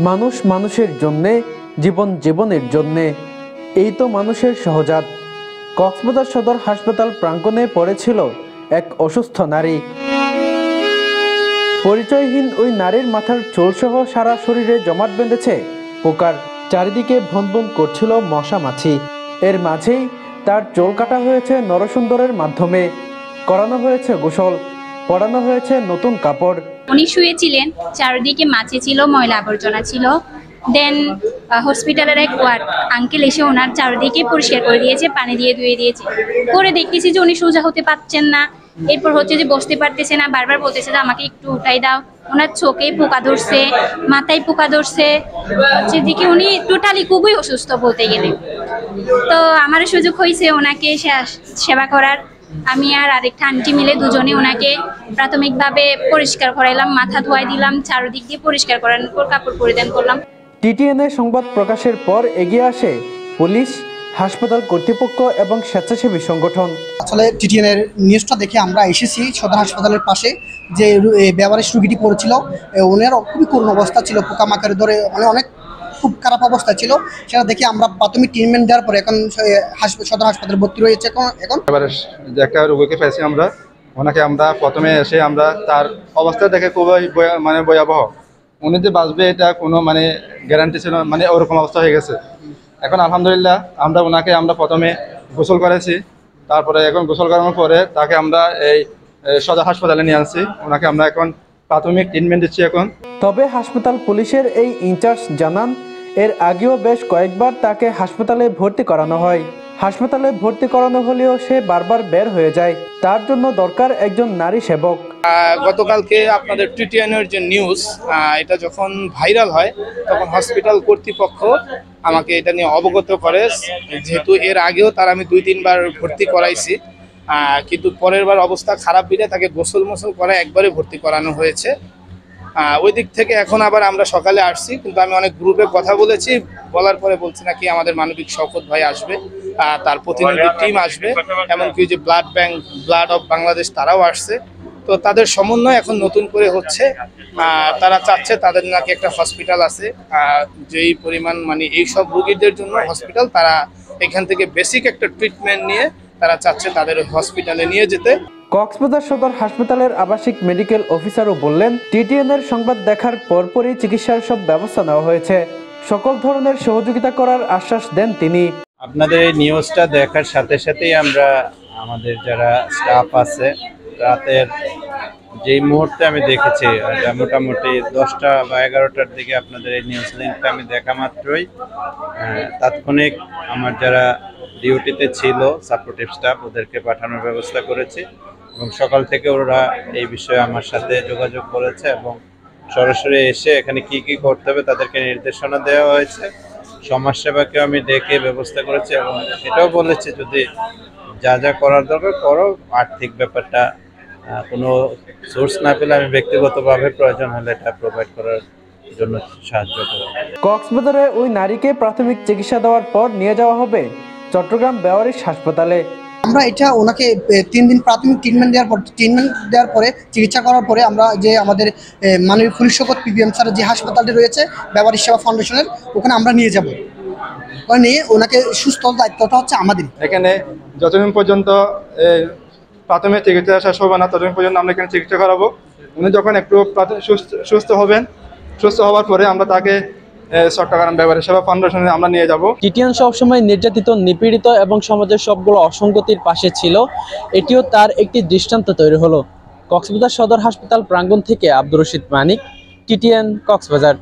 মানুষ মানুষের জন্যে, জীবন জীবনের জন্যে, এই তো মানুষের সহজাত। কক্সবাজার সদর হাসপাতাল প্রাঙ্গণে পড়েছিল এক অসুস্থ নারী। পরিচয়হীন ওই নারীর মাথার চুলসহ সারা শরীরে জমাট বেঁধেছে পোকার। চারিদিকে ভনভন করছিল মশা মাছি। এর মাঝেই তার চুল কাটা হয়েছে নরসুন্দরের মাধ্যমে, করানো হয়েছে গোসল, পরানো হয়েছে নতুন কাপড়। উনি শুয়েছিলেন, চারিদিকে মাছি ছিল, ময়লা আবর্জনা ছিল। দেন হসপিটালের এক ওয়ার্ড আঙ্কেল এসে ওনার চারিদিকে পরিষ্কার করে দিয়েছে, পানি দিয়ে ধুয়ে দিয়েছে। পরে দেখতেছি যে উনি সোজা হতে পারছেন না, এরপর হচ্ছে যে বসতে পারতেছে না, বারবার বলতেছে যে আমাকে একটু উঠাই দাও। ওনার চোখে পোকা ধরছে, মাথায় পোকা ধরছে, হচ্ছে দিকে উনি টোটালি খুবই অসুস্থ বলতে গেলে। তো আমার সুযোগ হয়েছে ওনাকে সেবা করার। আমি আর আরেকটা আন্টি মিলে দুজনে ওনাকে প্রাথমিকভাবে পরিষ্কার করাইলাম, মাথা ধোয়াই দিলাম, চারদিক দিয়ে পরিষ্কার করানোর পর কাপড় পরিধান করলাম। টিটিএনএ সংবাদ প্রকাশের পর এগিয়ে আসে পুলিশ, হাসপাতাল কর্তৃপক্ষ এবং স্বেচ্ছাসেবী সংগঠন। আসলে টিটিএনএর নিউজটা দেখে আমরা এসেছি সদর হাসপাতালের পাশে যে বেভারেজ রুগীটি পড়েছিল, ওনার খুবই করুণ অবস্থা ছিল, পোকামাকড়ে ধরে অনেক খুব খারাপ অবস্থা ছিল। সেটা দেখে আমরা প্রাথমিক ট্রিটমেন্ট দেওয়ার পরে এখন সদর হাসপাতালে ভর্তি রয়েছে। এখন একটা রোগীকে পেয়েছি আমরা, ওনাকে আমরা প্রথমে এসে আমরা তার অবস্থা দেখে খুবই ভয়াবহ। উনি যে বাঁচবে এটা কোনো গ্যারান্টি ছিল, ওরকম অবস্থা হয়ে গেছে। এখন আলহামদুলিল্লাহ ওনাকে আমরা প্রথমে গোসল করেছি, তারপরে এখন গোসল করানোর পরে তাকে আমরা এই সদর হাসপাতালে নিয়ে আসছি। ওনাকে আমরা এখন প্রাথমিক ট্রিটমেন্ট দিচ্ছি এখন। তবে হাসপাতাল পুলিশের এই ইনচার্জ জানান, এর আগেও বেশ কয়েকবার তাকে হাসপাতালে ভর্তি করানো হয়। হাসপাতালে ভর্তি করানো হলেও সে বারবার বের হয়ে যায়। তার জন্য দরকার একজন নারী সেবক। গতকালকে আপনাদের টিটিএনের যে নিউজ, এটা যখন ভাইরাল হয় তখন হসপিটাল কর্তৃপক্ষ আমাকে এটা নিয়ে অবগত করে। যেহেতু এর আগেও তার আমি 2-3 বার ভর্তি করাইছি, কিন্তু পরের বার অবস্থা খারাপ বিলে তাকে গোসল মোসল করে একবারে ভর্তি করানো হয়েছে। ওই দিক থেকে এখন আবার আমরা সকালে আসছি, কিন্তু আমি অনেক গ্রুপে কথা বলেছি, বলার পরে বলছি নাকি আমাদের মানবিক শওকত ভাই আসবে, তার প্রতিনিধি টিম আসবে, এমনকি যে blood bank blood of Bangladesh তারাও আসছে। তো তাদের সমন্বয় এখন নতুন করে হচ্ছে। তারা চাচ্ছে তাদের নাকি একটা হসপিটাল আছে, যেই পরিমাণ এইসব রোগীদের জন্য হসপিটাল, তারা এখান থেকে বেসিক একটা ট্রিটমেন্ট নিয়ে তারা চাচ্ছে তাদের ওই হসপিটালে নিয়ে যেতে। কক্সবাজার সদর হাসপাতালের আবাসিক মেডিকেল অফিসারও বললেন, টিটিএনের সংবাদ দেখার পরপরই চিকিৎসার সব ব্যবস্থা নেওয়া হয়েছে। সকল ধরনের সহযোগিতা করার আশ্বাস দেন তিনি। আপনাদের এই নিউজটা দেখার সাথে সাথেই আমরা আমাদের যারা স্টাফ আছে, রাতের যেই মুহূর্তে আমি দেখেছি, মোটামুটি 10টা বা 11টার দিকে আপনাদের এই নিউজ লিঙ্কটা আমি দেখা মাত্রই তাৎক্ষণিক আমার যারা ডিউটিতে ছিল সাপোর্টিভ স্টাফ, ওদেরকে পাঠানোর ব্যবস্থা করেছি এবং সকাল থেকে ওরা এই বিষয়ে আমার সাথে যোগাযোগ করেছে এবং সরাসরি এসে এখানে কি কি করতে হবে তাদেরকে নির্দেশনা দেওয়া হয়েছে। সমাজসেবাকে আমি ডেকে ব্যবস্থা করেছি এবং এটাও বলেছি যদি যা যা করার দরকার করো, আর্থিক ব্যাপারটা কোনো সোর্স না পেলে আমি ব্যক্তিগতভাবে প্রয়োজন হলে এটা প্রোভাইড করার জন্য সাহায্য করব। কক্সবাজারে ওই নারীকে প্রাথমিক চিকিৎসা দেওয়ার পর নিয়ে যাওয়া হবে চট্টগ্রাম বেওয়ারিশ হাসপাতালে। আমরা এটা ওনাকে 3 দিন প্রাথমিক ট্রিটমেন্ট দেওয়ার পরে চিকিৎসা করার পরে আমরা যে আমাদের মানবিক পুলিশ শওকত পিবিএম স্যারের যে হাসপাতালটি রয়েছে বেওয়ারিশ সেবা ফাউন্ডেশনের, ওখানে আমরা নিয়ে যাব। ওখানে নিয়ে ওনাকে সুস্থ দায়িত্বটা হচ্ছে আমাদের। এখানে যতদিন পর্যন্ত প্রাথমিক চিকিৎসা শেষ হবে না ততদিন পর্যন্ত আমরা এখানে চিকিৎসা করাবো। উনি যখন একটু সুস্থ হবেন, সুস্থ হওয়ার পরে আমরা তাকে চট্টগ্রাম বেওয়ারিশ সেবা ফাউন্ডেশনে আমরা নিয়ে যাব। টিটিএন সবসময় নির্যাতিত, নিপীড়িত এবং সমাজের সবগুলো অসঙ্গতির পাশে ছিল। এটিও তার একটি দৃষ্টান্ত তৈরি হলো। কক্সবাজার সদর হাসপাতাল প্রাঙ্গণ থেকে আব্দুর রশিদ মানিক, টিটিএন কক্সবাজার।